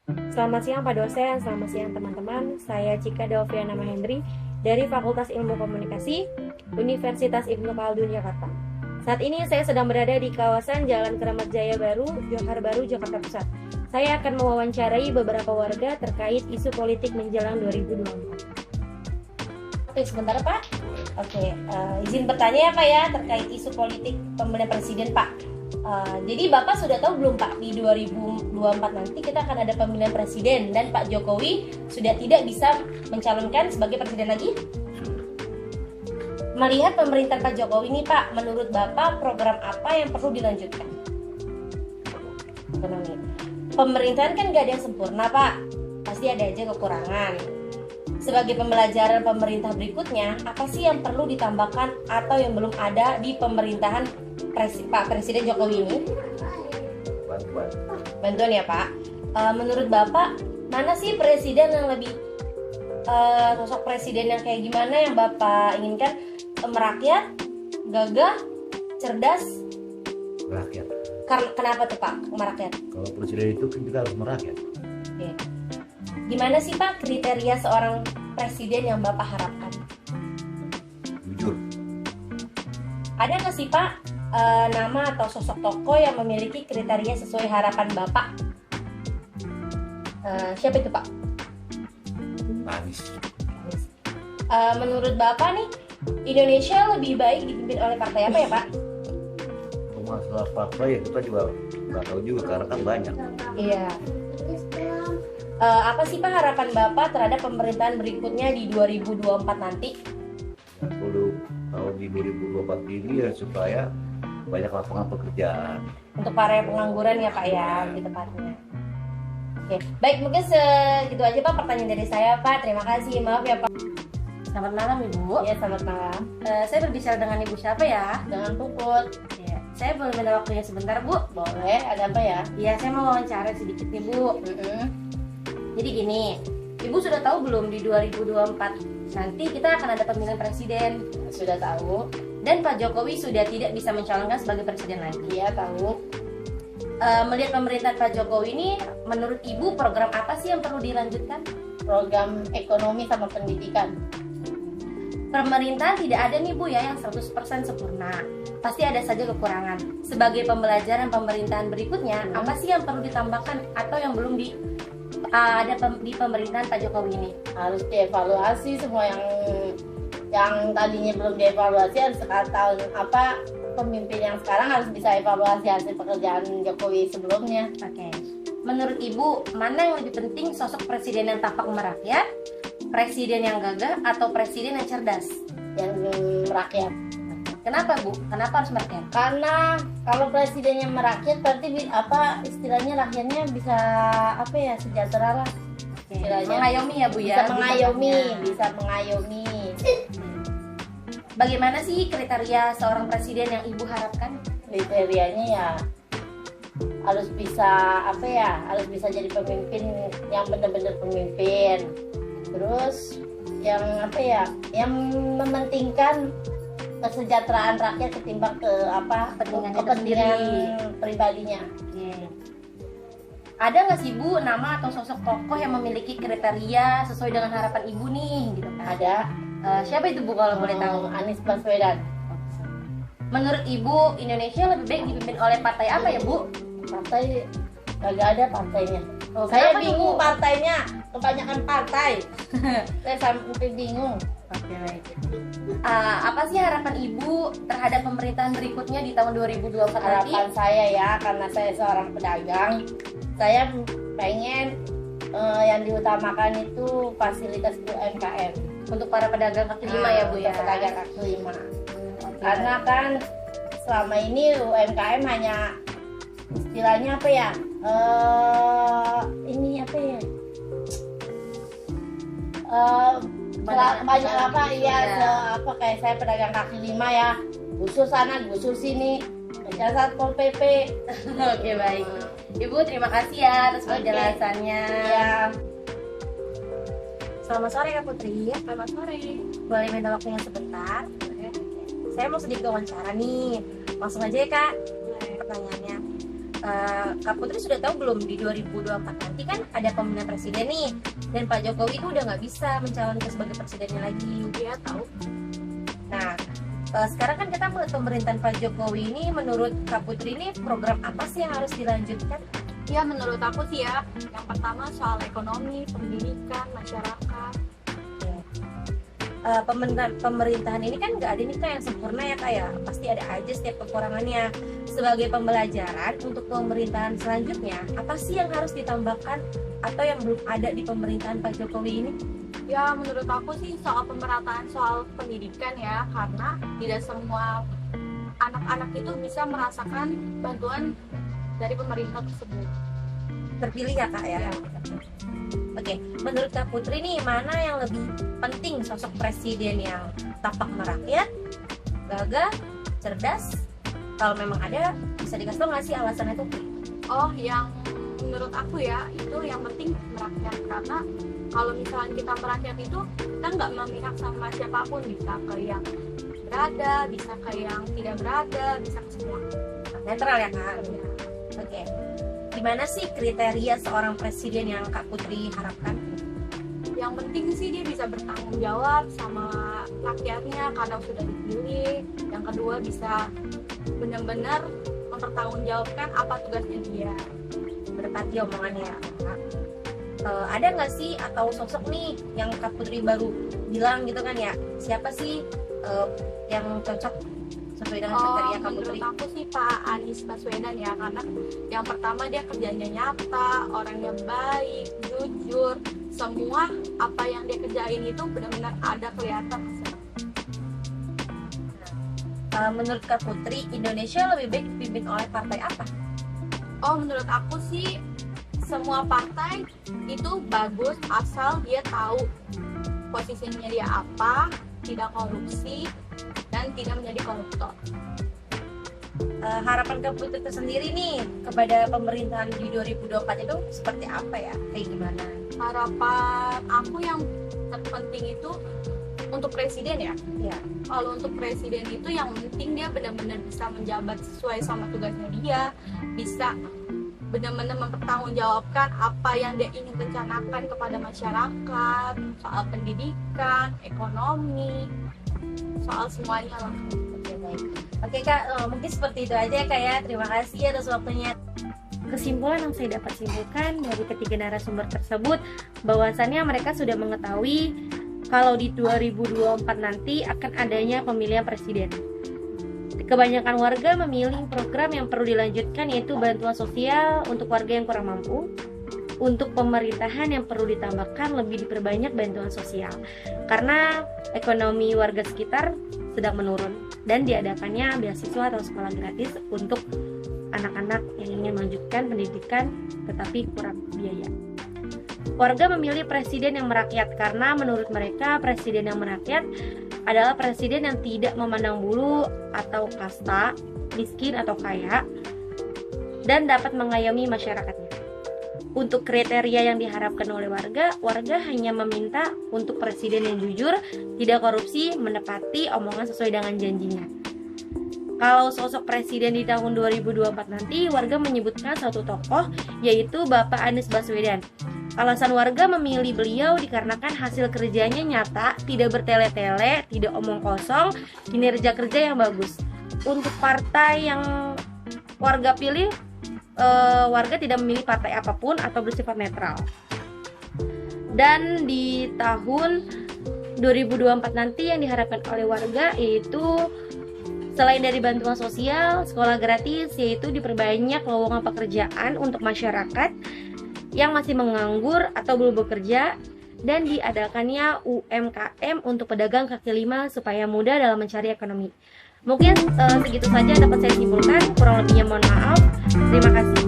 Selamat siang Pak dosen, selamat siang teman-teman. Saya Cika Delviana Mahendri dari Fakultas Ilmu Komunikasi Universitas Ibnu Khaldun Jakarta. Saat ini saya sedang berada di kawasan Jalan Keramat Jaya Baru, Johar Baru, Jakarta Pusat. Saya akan mewawancarai beberapa warga terkait isu politik menjelang 2024. Oke, sebentar Pak. Oke, izin bertanya ya Pak ya terkait isu politik pemilihan presiden Pak. Jadi Bapak sudah tahu belum Pak, di 2024 nanti kita akan ada pemilihan presiden dan Pak Jokowi sudah tidak bisa mencalonkan sebagai presiden lagi? Melihat pemerintahan Pak Jokowi ini Pak, menurut Bapak program apa yang perlu dilanjutkan? Ekonomi. Pemerintahan kan gak ada yang sempurna Pak, pasti ada aja kekurangan. Sebagai pembelajaran pemerintah berikutnya, apa sih yang perlu ditambahkan atau yang belum ada di pemerintahan Pak Presiden Jokowi ini? Bantuan ya Pak. Menurut Bapak, mana sih presiden yang lebih sosok presiden yang kayak gimana yang Bapak inginkan? Merakyat, gagah, cerdas? Merakyat. Kenapa tuh Pak merakyat? Kalau presiden itu kan kita harus merakyat. Oke. Gimana sih Pak kriteria seorang presiden yang Bapak harapkan? Jujur. Ada nggak sih Pak nama atau sosok tokoh yang memiliki kriteria sesuai harapan Bapak? Siapa itu Pak? Anies. Menurut Bapak nih, Indonesia lebih baik dipimpin oleh partai apa ya Pak? Masalah partai ya kita juga nggak tahu juga karena kan banyak. Iya. Apa sih Pak harapan Bapak terhadap pemerintahan berikutnya di 2024 nanti? Kalau tahun di 2024 ini ya supaya banyak lapangan pekerjaan. Untuk para pengangguran ya Pak ya, di tepatnya. Oke, baik mungkin segitu aja Pak pertanyaan dari saya Pak. Terima kasih, maaf ya Pak. Selamat malam Ibu. Iya, selamat malam. Saya berbicara dengan Ibu siapa ya? Dengan Puput. Ya. Saya boleh minta waktunya sebentar Bu? Boleh, ada apa ya? Iya, saya mau wawancara sedikit nih Bu. Jadi gini, Ibu sudah tahu belum di 2024 nanti kita akan ada pemilihan presiden? Sudah tahu. Dan Pak Jokowi sudah tidak bisa mencalonkan sebagai presiden lagi. Iya, tahu. Melihat pemerintahan Pak Jokowi ini, menurut Ibu program apa sih yang perlu dilanjutkan? Program ekonomi sama pendidikan. Pemerintahan tidak ada nih Bu ya yang 100% sempurna. Pasti ada saja kekurangan. Sebagai pembelajaran pemerintahan berikutnya, apa sih yang perlu ditambahkan atau yang belum ada di pemerintahan Pak Jokowi ini? Harus dievaluasi semua yang tadinya belum dievaluasi, harus tahun pemimpin yang sekarang harus bisa evaluasi hasil pekerjaan Jokowi sebelumnya. Oke. Menurut Ibu, mana yang lebih penting, sosok presiden yang tampak merakyat, presiden yang gagah, atau presiden yang cerdas? Yang merakyat. Kenapa Bu? Kenapa harus merakyat? Karena kalau presidennya merakyat berarti istilahnya rakyatnya bisa sejahtera lah. Mengayomi ya Bu ya? Bisa mengayomi. Bagaimana sih kriteria seorang presiden yang Ibu harapkan? Kriterianya ya harus bisa jadi pemimpin yang benar-benar pemimpin. Terus yang mementingkan kesejahteraan rakyat ketimbang kepentingan pribadinya. Ada nggak sih Bu nama atau sosok tokoh yang memiliki kriteria sesuai dengan harapan Ibu nih gitu kan? Ada. Siapa itu Bu kalau boleh tahu? Anies Baswedan. Menurut Ibu, Indonesia lebih baik dipimpin oleh partai apa ya Bu? Partai kagak ada partainya. Saya bingung partainya, kebanyakan partai. Saya sampai bingung. Oke, baik. Apa sih harapan Ibu terhadap pemerintahan berikutnya di tahun 2024 nanti? Harapan saya ya, karena saya seorang pedagang, saya pengen yang diutamakan itu fasilitas UMKM Untuk para pedagang kaki lima ya Bu ya? Pedagang kaki lima. Karena kan selama ini UMKM hanya istilahnya kayak saya pedagang kaki lima ya, gusur sana gusur sini, kejar Satpol PP. Oke, baik Ibu, terima kasih ya atas penjelasannya. Ya. Selamat sore Kak Putri. Selamat sore. Boleh minta waktunya sebentar? Saya mau sedikit wawancara nih. Langsung aja ya Kak pertanyaannya. Kak Putri sudah tahu belum di 2024 nanti kan ada pemilihan presiden nih, dan Pak Jokowi itu udah nggak bisa mencalonkan sebagai presidennya lagi. Dia tahu. Nah, sekarang kan kita melihat pemerintahan Pak Jokowi ini, menurut Kak Putri ini program apa sih yang harus dilanjutkan? Ya menurut aku sih ya, yang pertama soal ekonomi, pendidikan, masyarakat. Pemerintahan ini kan nggak ada nih Kak yang sempurna ya Kak ya, pasti ada aja setiap kekurangannya. Sebagai pembelajaran untuk pemerintahan selanjutnya, apa sih yang harus ditambahkan atau yang belum ada di pemerintahan Pak Jokowi ini? Ya menurut aku sih soal pemerataan soal pendidikan ya, karena tidak semua anak-anak itu bisa merasakan bantuan dari pemerintah tersebut. Terpilih ya Kak ya. Oke, menurut Kak Putri nih, mana yang lebih penting, sosok presiden yang tampak merakyat, gagah, cerdas? Kalau memang ada, bisa dikasih tau nggak sih alasannya tuh? Oh, yang menurut aku ya, itu yang penting merakyat. Karena kalau misalnya kita merakyat itu, kita nggak memihak sama siapapun. Bisa ke yang berada, bisa ke yang tidak berada, bisa ke semua. Netral ya Kak? Oke. Gimana sih kriteria seorang presiden yang Kak Putri harapkan? Yang penting sih dia bisa bertanggung jawab sama rakyatnya karena sudah dipilih. Yang kedua bisa benar-benar mempertanggungjawabkan apa tugasnya dia. Berarti omongannya Kak. Ada nggak sih atau sosok nih yang Kak Putri baru bilang gitu kan ya, siapa sih yang cocok sesuai dengan kriteria Kak Putri? Menurut aku sih Pak Anies Baswedan ya, karena yang pertama dia kerjanya nyata, orangnya baik, jujur, semua apa yang dia kerjain itu benar-benar ada kelihatan. Menurut Kak Putri, Indonesia lebih baik dipimpin oleh partai apa? Oh, menurut aku sih semua partai itu bagus asal dia tahu posisinya dia apa, tidak korupsi, dan tidak menjadi koruptor. Harapan Kak Putri tersendiri nih kepada pemerintahan di 2024 itu seperti apa ya? Kayak gimana? Harapan aku yang terpenting itu untuk presiden ya. Ya. Kalau untuk presiden itu yang penting dia benar-benar bisa menjabat sesuai sama tugasnya dia, bisa benar-benar mempertanggungjawabkan apa yang dia ingin rencanakan kepada masyarakat, soal pendidikan, ekonomi, soal semuanya lah. Oke, baik. Oke Kak, mungkin seperti itu aja ya Kak ya. Terima kasih atas waktunya. Kesimpulan yang saya dapat simpulkan dari ketiga narasumber tersebut, bahwasannya mereka sudah mengetahui kalau di 2024 nanti akan adanya pemilihan presiden. Kebanyakan warga memilih program yang perlu dilanjutkan, yaitu bantuan sosial untuk warga yang kurang mampu. Untuk pemerintahan yang perlu ditambahkan, lebih diperbanyak bantuan sosial karena ekonomi warga sekitar sedang menurun, dan diadakannya beasiswa atau sekolah gratis untuk anak-anak yang ingin melanjutkan pendidikan tetapi kurang biaya. Warga memilih presiden yang merakyat karena menurut mereka presiden yang merakyat adalah presiden yang tidak memandang bulu atau kasta, miskin atau kaya, dan dapat mengayomi masyarakatnya. Untuk kriteria yang diharapkan oleh warga hanya meminta untuk presiden yang jujur, tidak korupsi, menepati omongan sesuai dengan janjinya. Kalau sosok presiden di tahun 2024 nanti, warga menyebutkan satu tokoh, yaitu Bapak Anies Baswedan. Alasan warga memilih beliau dikarenakan hasil kerjanya nyata, tidak bertele-tele, tidak omong kosong, kinerja kerja yang bagus. Untuk partai yang warga pilih, warga tidak memilih partai apapun atau bersifat netral. Dan di tahun 2024 nanti yang diharapkan oleh warga yaitu selain dari bantuan sosial, sekolah gratis, yaitu diperbanyak lowongan pekerjaan untuk masyarakat yang masih menganggur atau belum bekerja, dan diadakannya UMKM untuk pedagang kaki lima supaya mudah dalam mencari ekonomi. Mungkin segitu saja dapat saya simpulkan, kurang lebihnya mohon maaf. Terima kasih.